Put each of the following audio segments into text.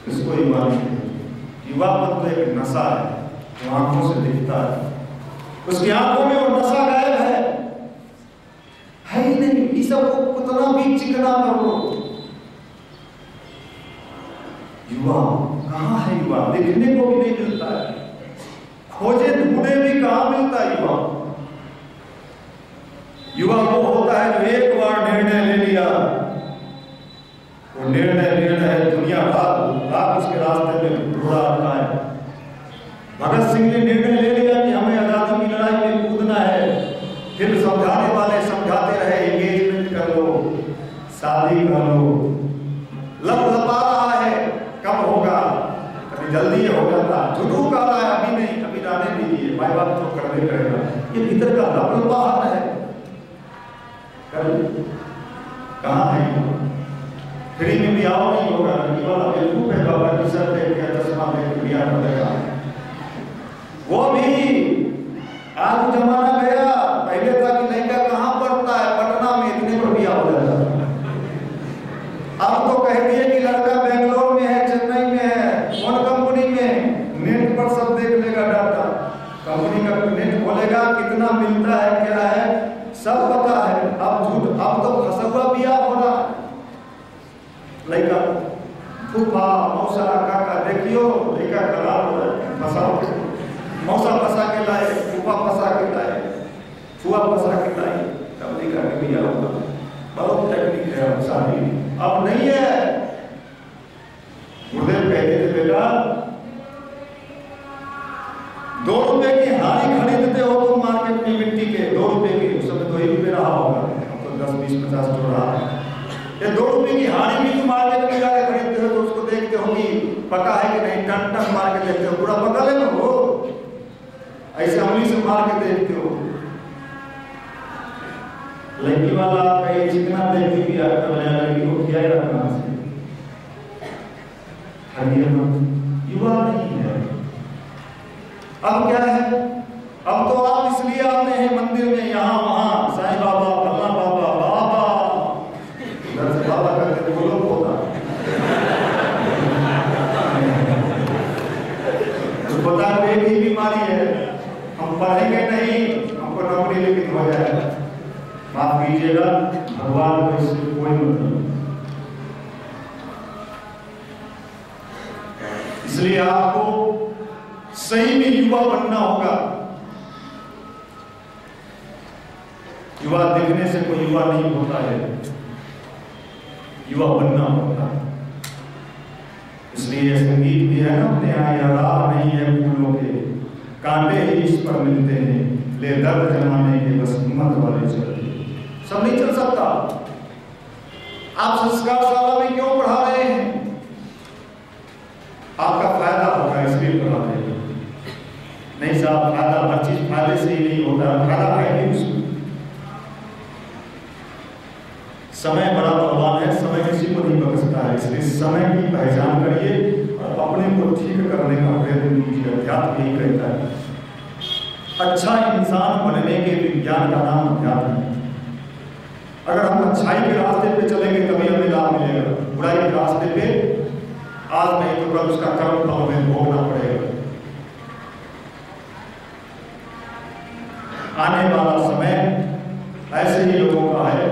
इसको युवा नहीं कहते। युवापन तो एक नशा है जो आंखों से दिखता है, उसकी आंखों में वो नशा गायब है ही नहीं। इस सब को कितना भी चिकना कर लो, युवा कहाँ है? युवा देखने को भी नहीं मिलता है, खोजे ढूंढे भी कहाँ मिलता है युवा। युवा वो होता है जो एक बार निर्णय ले लिया, वो निर्णय है, दुनिया रात उसके रास्ते में घोड़ा आता है। भगत सिंह ने निर्णय ले लिया कि हमें आजादी की लड़ाई में कूदना है, फिर समझाने वाले समझाते रहे, एंगेजमेंट कर लो, शादी कर लो, लपलपा रहा है कब होगा, कभी जल्दी हो जाता, झुटू कर रहा है अभी नहीं, अभी जाने दीजिए, माई बाप तो करने करेगा। ये भीतर का लपलपाहट है, कहाँ है? फ्री में भी आओ नहीं होगा, बेवकूफ है बाबा की सर पे क्या चश्मा में बिया पड़ेगा। वो भी आज जमाना गया, पहले था कि लड़का कहाँ पढ़ता है, पटना में, इतने पर बिया हो जाता। अब तो कह दिए कि लड़का बेंगलोर में है, चेन्नई में है, कौन कंपनी में, नेट पर सब देख लेगा डाटा, कंपनी का नेट खोलेगा, कितना मिलता है क्या है सब पता है। अब झूठ, अब तो फंसा हुआ बिया हो रहा है। लड़का फूफा मौसा काका देखियो, लड़का खराब हो रहा है, फंसाओ, मौसा फंसा के लाए, फूफा फंसा के लाए, फुआ फंसा के लाए, तब लड़का के बिया होगा। बहुत टेक्निक है शादी, अब नहीं है। गुरुदेव कहते थे बेटा 2 रुपए की हारी खरीदते हो तुम मार्केट में मिट्टी के, 2 रुपए की, उस समय 2 ही रुपए रहा होगा, अब तो 10 20 50 जो रहा है। ये 2 रुपए की हारी भी तुम मार्केट में जाकर खरीदते हो तो उसको देखते हो कि पका है कि नहीं, टन टन मार के देखते हो, पूरा पका ले लो, ऐसे उंगली से मार के देखते हो। लड़की वाला कहीं चिकना देखती भी आकर लड़की को किया रखना से युवा नहीं है। अब क्या है? अब तो आप इसलिए आते हैं मंदिर में, यहाँ वहाँ साईं बाबा, भला बाबा, बाबा इधर से बाबा करके बोलो होता तो पता है एक ही बीमारी है, हम पढ़ेंगे नहीं, हमको नौकरी लेकिन हो जाएगा। माफ कीजिएगा, भगवान को इससे कोई मतलब नहीं। इसलिए आपको सही में युवा बनना होगा। युवा दिखने से कोई युवा नहीं होता है, युवा बनना होता है। इसलिए संगीत भी है ना अपने यहाँ, या राह नहीं है फूलों के, कांटे ही इस पर मिलते हैं, ले दर्द जमाने के बस हिम्मत वाले चलते। सब नहीं चल सकता। आप संस्कारशाला में क्यों पढ़ा रहे हैं? आपका फायदा होगा इसलिए पढ़ा रहे हैं। नहीं साहब, फायदा हर चीज फायदे से ही नहीं होता, फायदा है कि उसमें समय बड़ा बलवान है, समय किसी को नहीं बख्शता है। इसलिए समय की पहचान करिए और अपने को ठीक करने का प्रयत्न कीजिए। अध्यात्म यही कहता है, अच्छा इंसान बनने के विज्ञान का नाम अध्यात्म है। अगर हम अच्छाई के रास्ते पे चलेंगे तभी हमें लाभ मिलेगा, बुराई के रास्ते पे आज नहीं तो कल उसका कर्म फल हमें भोगना पड़ेगा। आने वाला समय ऐसे ही लोगों का है।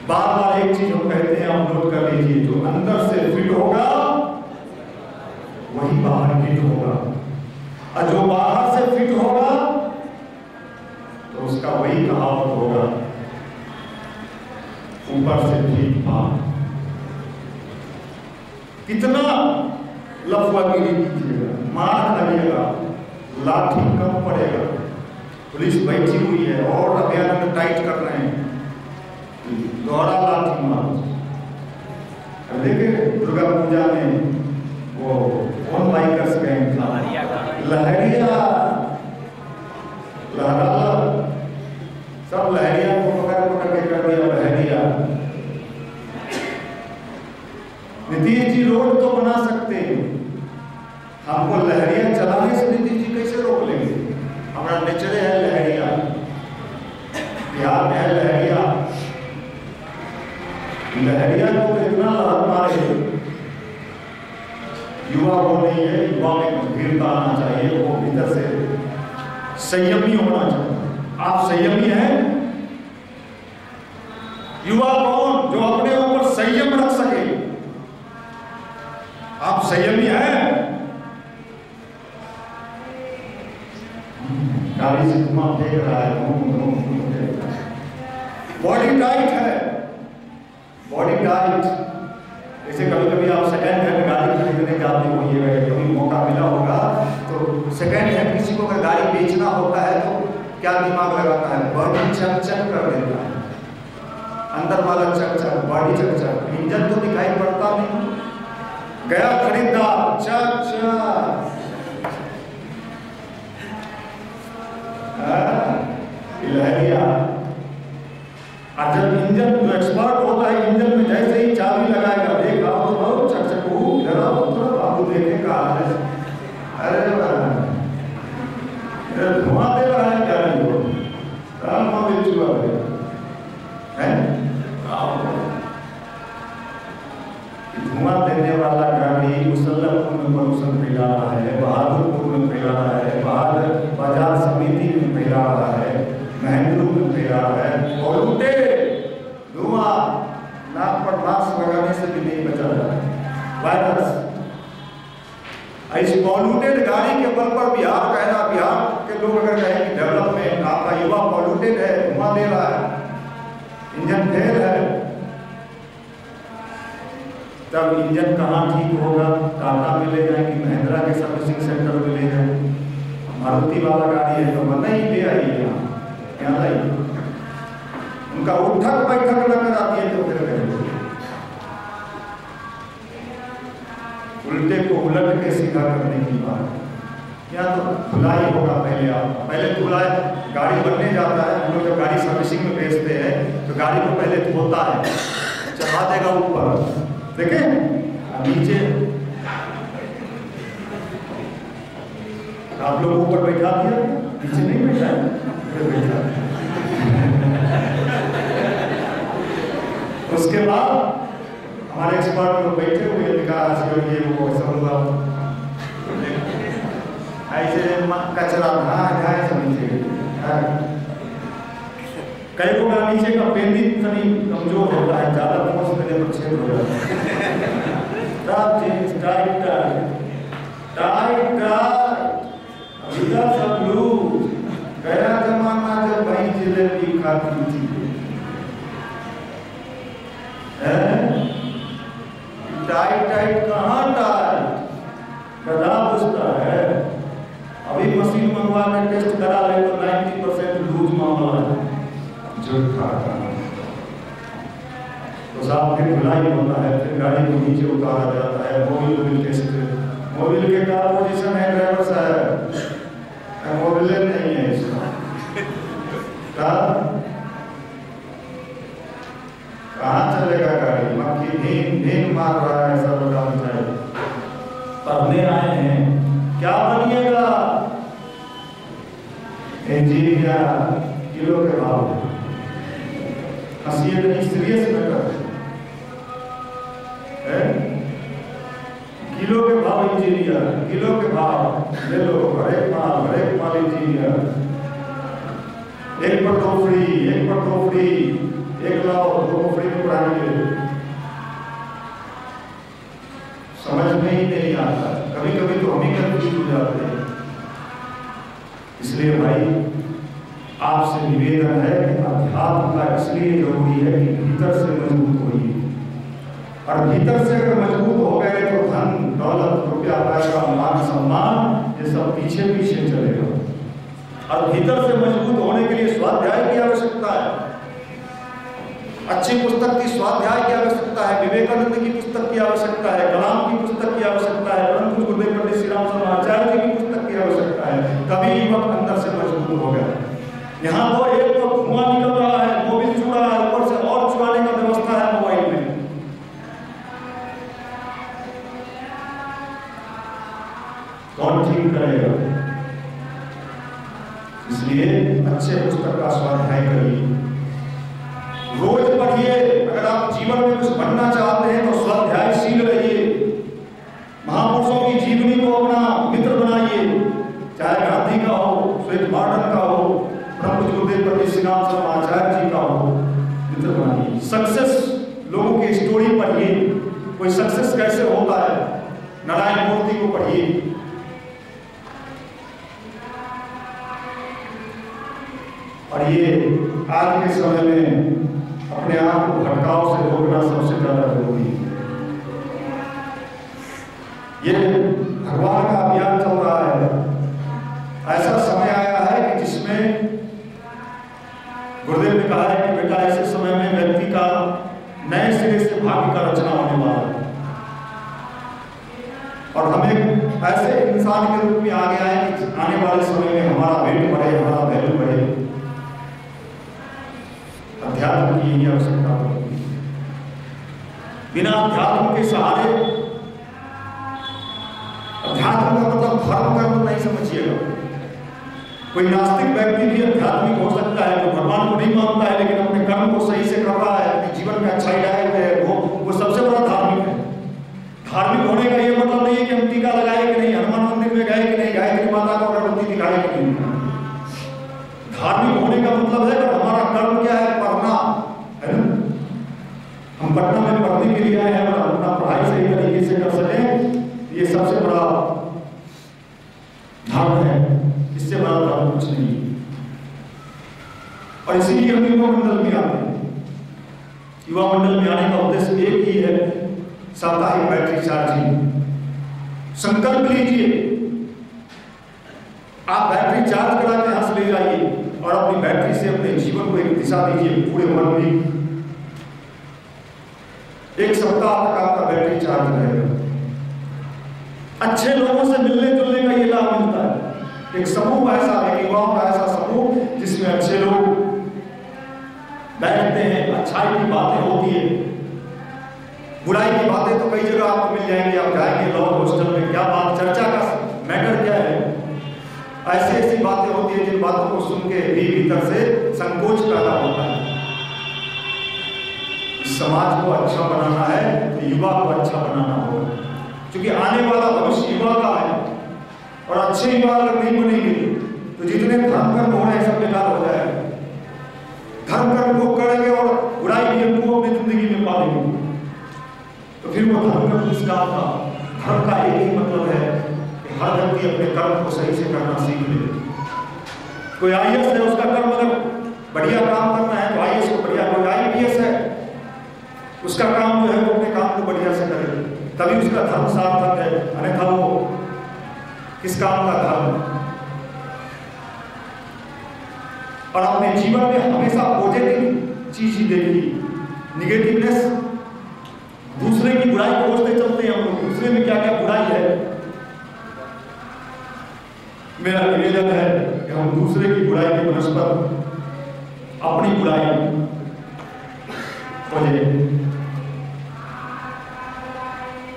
बार बार एक चीज हम कहते हैं, आप नोट कर लीजिए, जो अंदर से फिट होगा वही बाहर फिट होगा, और जो बाहर से फिट होगा तो उसका वही कहावत होगा, ऊपर से ठीक बाहर। कितना लफड़ागिरी कीजिएगा, मार खाइएगा, लाठी कम पड़ेगा। पुलिस बैठी हुई है और अभियान टाइट कर रहे हैं, दोहरा लाठी मार। देखिए दुर्गा पूजा में वो कौन बाइकर्स गैंग था, लहरिया लहरा, सब लहरिया को पकड़ पकड़ के कर दिया लहरिया। नीतीश जी रोड तो बना सकते हैं, हमको लहरिया चलाने से नीतीश जी कैसे रोक लेंगे? हमारा नेचर है लहरिया, बिहार में है लहरिया। लहरिया को इतना लहर मारे युवा वो नहीं है, युवा में गंभीरता आना चाहिए, वो भीतर से संयमी होना चाहिए। आप संयमी हैं? युवा कौन? जो अपने ऊपर संयम रख सके। आप संयमी हैं? गाड़ी से धुआं फेंक रहा है, बॉडी टाइट है, बॉडी टाइट। जैसे कभी कभी आप सेकेंड हैंड गाड़ी खरीदने जाते हो, ये कभी मौका मिला होगा तो सेकेंड हैंड किसी को अगर गाड़ी बेचना होता है तो क्या दिमाग लगाता है? बॉडी चक चक कर देता है, अंदर वाला चक चक, बॉडी चक चक, इंजन तो दिखाई पड़ता नहीं। गया खरीदार, चक चक लहरिया। और जब इंजन जो एक्सपर्ट होता है, इंजन में जैसे ही चाबी लगाएगा, देखा तो बहुत चकचकू जरा बाबू देखे कहा है, अरे धुआं दे रहा है गाड़ी को, धुआं देने वाला गाड़ी मुसल्लमपुर में प्रदूषण फैला रहा है, बहादुरपुर में फैला रहा है, बाजार समिति में फैला रहा है, महेंद्रू में फैला रहा है, और उल्टे धुआं नाक पर मास्क लगाने से भी नहीं बचा रहा है वायरस। इस पॉल्यूटेड गाड़ी के बल पर बिहार कह रहा, बिहार के लोग अगर कहें कि डेवलपमेंट, आपका युवा पॉल्यूटेड है, धुआं दे रहा है, इंजन फेल है, तब इंजन कहाँ ठीक होगा? टाटा में ले जाए कि महिंद्रा के सर्विसिंग सेंटर में ले जाए? मारुति वाला गाड़ी है तो मत ही ले आइए, यहाँ लाई, उनका उठक बैठक न कराती है तो फिर उल्टे को उलट के सीधा करने की बात। या तो धुलाई होगा पहले, आप पहले धुलाई, गाड़ी बनने जाता है, हम लोग जब गाड़ी सर्विसिंग में भेजते हैं तो गाड़ी को पहले धोता है, चढ़ा देगा ऊपर, देखें नीचे आप लोग ऊपर बैठा दिया, नीचे नहीं बैठा है, बैठा। उसके बाद हमारे एक्सपर्ट लोग बैठे हुए, विकास ये वो सब हुआ, ऐसे कचरा था सब नीचे, कई को नीचे का पेंडिंग थोड़ी कमजोर होता है, ज्यादा फोर्स देने पर छेद हो जाता है। टाइट टाइट सब लोग, गया जमाना जब भाई जलेबी खाती थी, टाइट टाइट कहाँ टाइट, गधा पूछता है। अभी मशीन मंगवा के टेस्ट करा ले तो 90% लूज मामला है, झूठा तो साहब फिर धुलाई होता है, फिर गाड़ी को नीचे उतारा जाता है, मोबिल टेस्ट, मोबिल के का पोजीशन है ड्राइवर साहब, मोबिल नहीं है इसका, कहाँ चलेगा गाड़ी, मक्खी भीन मार रहा है, सब बताना चाहिए। पढ़ने आए हैं, क्या बनिएगा? इंजीनियर, किलो के भाव, हंसिए नहीं, सीरियस मैटर है, किलो के भाव इंजीनियर, किलो के भाव ले लो, हर एक माल इंजीनियर, एक पर दो फ्री, एक लाओ दो फ्री में पढ़ाएंगे, समझ में ही नहीं आता, कभी कभी तो हम ही कंफ्यूज हो जाते हैं। इसलिए भाई आपसे निवेदन है कि अध्यात्म का इसलिए जरूरी है कि भीतर से मजबूत होइए, और भीतर से अगर मजबूत हो गए तो धन दौलत रुपया पैसा मान सम्मान ये सब पीछे पीछे चलेगा। और भीतर से मजबूत होने के लिए स्वाध्याय की आवश्यकता है, अच्छी पुस्तक की स्वाध्याय की आवश्यकता है, विवेकानंद की पुस्तक की आवश्यकता है, कलाम की पुस्तक की आवश्यकता है, परंतु गुरुदेव पंडित श्री राम शर्माचार्य जी की पुस्तक की आवश्यकता है, तभी युवक अंदर से मजबूत हो गया। यहाँ तो एक तो धुआं निकल रहा है, मोबिल छू रहा है, ऊपर से और छुआने का व्यवस्था है मोबाइल में, कौन ठीक करेगा? इसलिए अच्छे पुस्तक का स्वाध्याय करिए, रोज पढ़िए। अगर आप जीवन में कुछ बनना चाहते हैं तो स्वाध्यायशील रहिए। महापुरुषों प्रोसेस कैसे होता है, नारायण मूर्ति को पढ़िए। और ये आज के समय में अपने आप को भटकाव से रोकना सबसे ज्यादा जरूरी है। ये भगवान का अभियान चल रहा है। ऐसा समय आया है कि जिसमें गुरुदेव ने कहा है कि बेटा ऐसे समय में व्यक्ति का नए सिरे से भाग्य का रचना होने वाला है, और हम एक ऐसे इंसान के रूप में आ गया है कि आने वाले समय में हमारा वेट बढ़े, हमारा वैल्यू बढ़े। अध्यात्म की यही आवश्यकता होती है। बिना अध्यात्म के सहारे, अध्यात्म का मतलब धर्म कर्म नहीं समझिएगा। कोई नास्तिक व्यक्ति भी आध्यात्मिक हो सकता है, जो भगवान को नहीं मानता है लेकिन अपने कर्म को सही से कर रहा है, अपने जीवन में अच्छाई लाए हुए है, वो सबसे बड़ा धार्मिक है। धार्मिक होने का ये मतलब नहीं है कि हम टीका लगाए कि नहीं, हनुमान मंदिर में गए कि नहीं, गायत्री माता को अगरबत्ती दिखाए कि नहीं। धार्मिक होने का मतलब है कि हमारा कर्म क्या है, पढ़ना है ना। हम पटना में पढ़ने के लिए आए हैं और अपना पढ़ाई सही तरीके से कर सकें, ये सबसे बड़ा धर्म है। इससे बड़ा धर्म कुछ नहीं। और इसीलिए हम युवा मंडल में आते हैं। युवा मंडल में आने का उद्देश्य एक ही है, साप्ताहिक बैटरी चार्जिंग। संकल्प लीजिए, आप बैटरी चार्ज करा के यहां से ले जाइए और अपनी बैटरी से अपने जीवन को एक दिशा दीजिए। पूरे मन में 1 सप्ताह तक आपका बैटरी चार्ज रहेगा। अच्छे लोगों से मिलने जुलने का ये लाभ मिलता है। एक समूह ऐसा है, युवाओं का ऐसा समूह जिसमें अच्छे लोग बैठते हैं, अच्छाई की बातें होती है। बुराई की बातें तो कई जगह आपको मिल जाएंगी। आप जाएंगे लॉ हॉस्टल में, क्या बात, चर्चा का मैटर क्या है, ऐसी ऐसी बातें होती है जिन बातों को सुन के भी भीतर से संकोच पैदा होता है। समाज को अच्छा बनाना है तो युवा को अच्छा बनाना होगा, क्योंकि आने वाला भविष्य युवा का है। और अच्छे युवा अगर नहीं बनेंगे तो जितने धर्म कर्म हो रहे हैं सब बेकार हो जाएगा। धर्म कर्म लोग करेंगे और बुराई भी हमको अपनी जिंदगी में पालेंगे, तो फिर वो धर्म कर्म किस काम का। धर्म का एक ही मतलब है कि हर व्यक्ति अपने कर्म को सही से करना सीख ले। कोई IAS है, उसका कर्म अगर बढ़िया काम करना है तो IAS को बढ़िया, कोई IPS है उसका काम जो है वो अपने काम को बढ़िया से करे, तभी उसका धर्म सार्थक है। अन्यथा वो किस काम का धर्म। और अपने जीवन में हमेशा पॉजिटिव चीज ही देखिए, निगेटिवनेस, दूसरे की बुराई खोजते चलते हैं हम लोग, दूसरे में क्या क्या बुराई है। मेरा निवेदन है कि हम दूसरे की बुराई की बनस्पत अपनी बुराई खोजे।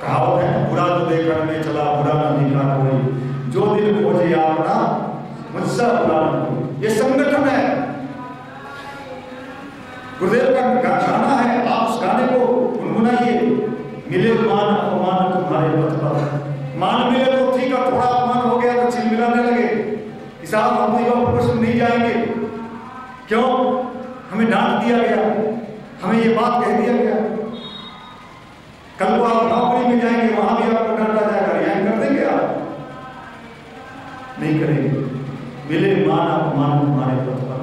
कहावत है, बुरा तो देखने में चला, बुरा ना दिखा कोई, जो दिल खोजे अपना मुझसे बुरा ना कोई। ये संगठन है, गुरुदेव का गाना है, आप उस गाने को गुनगुनाइए। मिले मान अपमान तुम्हारे पथ पर, मान मिले तो ठीक है, थोड़ा अपमान हो गया तो चिलमिलाने लगे कि साहब हम तो युवा प्रकोष्ठ नहीं जाएंगे, क्यों, हमें डांट दिया गया, हमें ये बात कह दिया गया। कल को आप नौकरी में जाएंगे, वहां भी आपको डांटा जाएगा, यहाँ कर देंगे आप, नहीं करेंगे। मिले मान अपमान तुम्हारे पथ पर।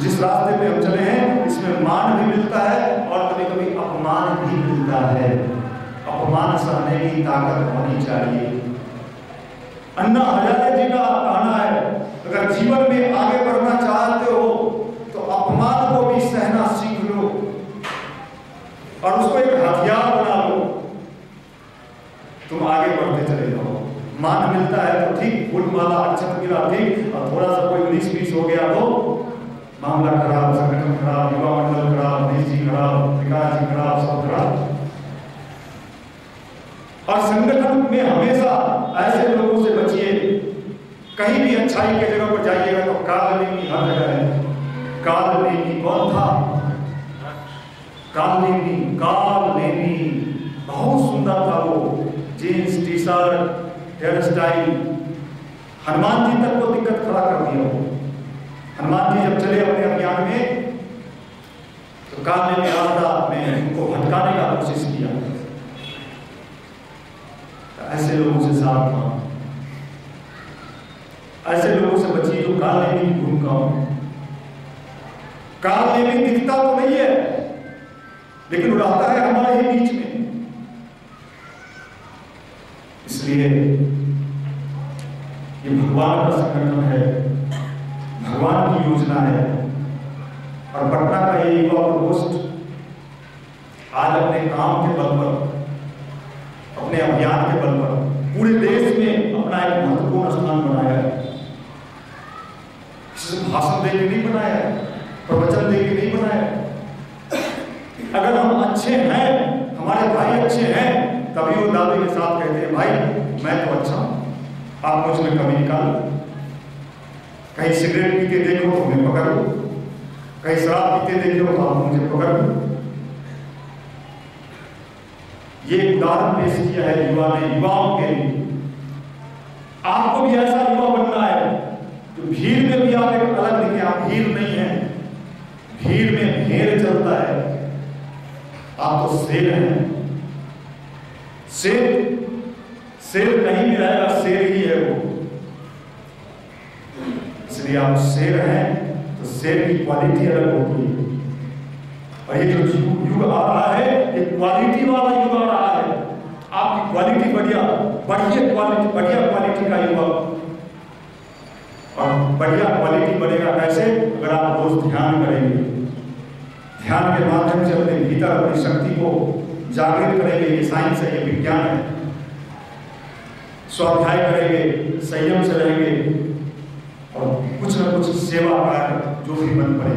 जिस रास्ते पे हम चले हैं इसमें मान भी मिलता है और कभी कभी अपमान भी मिलता है। अपमान सहने की ताकत होनी चाहिए। अन्ना हजारे जी का कहना है, अगर जीवन में आगे बढ़ना चाहते हो तो अपमान को भी सहना सीख लो और उसको एक हथियार बना लो, तुम आगे बढ़ते चले जाओ। मान मिलता है तो ठीक, फूल माला अक्षत मिला ठीक, और थोड़ा सा कोई 19-20 हो गया तो मामला खराब, संगठन खराब, युवा मंडल खराब, मनीष जी खराब, विकास जी खराब, सब खराब। और संगठन में हमेशा ऐसे लोगों से बचिए। कहीं भी अच्छाई के जगह पर जाइएगा तो कालनेमी हर जगह है। कालनेमी कौन था? कालनेमी बहुत सुंदर था वो, jeans T shirt, hair style. Hanuman ji तक को दिक्कत खड़ा कर दिया वो। हनुमान जी जब चले अपने अभियान में तो तो काल ने आपदा में उनको भटकाने का कोशिश किया। ऐसे लोगों से सावधान, ऐसे लोगों से बचिए जो काल ने भी भूमिका हो। काल ने भी दिखता तो नहीं है, लेकिन उड़ाता है हमारे ही बीच में। इसलिए ये भगवान का संगठन है, भगवान की योजना है। और पटना का ये युवा प्रकोष्ठ आज अपने काम के बल पर, अपने अभियान के बल पर पूरे देश में अपना एक महत्वपूर्ण स्थान बनाया है। भाषण दे के नहीं बनाया है, प्रवचन दे के नहीं बनाया है। अगर हम अच्छे हैं, हमारे भाई अच्छे हैं, तभी वो दावे के साथ कहते हैं भाई मैं तो अच्छा हूं, आप मुझ में कमी निकालो। कहीं सिगरेट पीते देखो तो मैं पकड़ लो, कहीं शराब पीते देखो तो आप मुझे पकड़ लो। ये उदाहरण पेश किया है युवा ने, युवाओं के लिए। आपको भी ऐसा युवा बनना है तो भीड़ में भी आप एक अलग दिखे। आप भीड़ नहीं है, भीड़ में भेड़ चलता है, आप तो शेर हैं। शेर कहीं भी रहेगा, शेर ही है वो। इसलिए आप शेर हैं तो शेर की क्वालिटी अलग होती है। और ये जो युग आ रहा है, ये क्वालिटी वाला युग आ रहा है। आपकी क्वालिटी बढ़िया क्वालिटी का युवा। और बढ़िया क्वालिटी बनेगा कैसे? अगर आप रोज ध्यान करेंगे, ध्यान के माध्यम से अपने भीतर अपनी शक्ति को जागृत करेंगे। ये साइंस है, ये विज्ञान है। स्वाध्याय करेंगे, संयम से रहेंगे और कुछ न कुछ सेवा कार्य जो भी बन पड़े,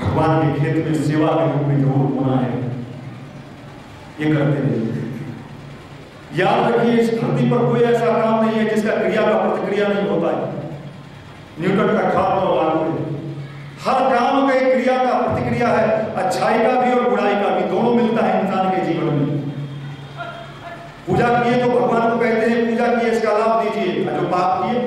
भगवान के खेत में सेवा के रूप में जरूर होना है, ये करते रहिए। याद रखिए, इस धरती पर कोई ऐसा काम नहीं है जिसका क्रिया का प्रतिक्रिया नहीं होता है। न्यूटन का खाद और लागू है, हर काम का एक क्रिया का प्रतिक्रिया है। अच्छाई का भी और बुराई का भी, दोनों मिलता है इंसान के जीवन में। पूजा किए तो भगवान को कहते हैं पूजा किए, इसका लाभ दीजिए। जो पाप किए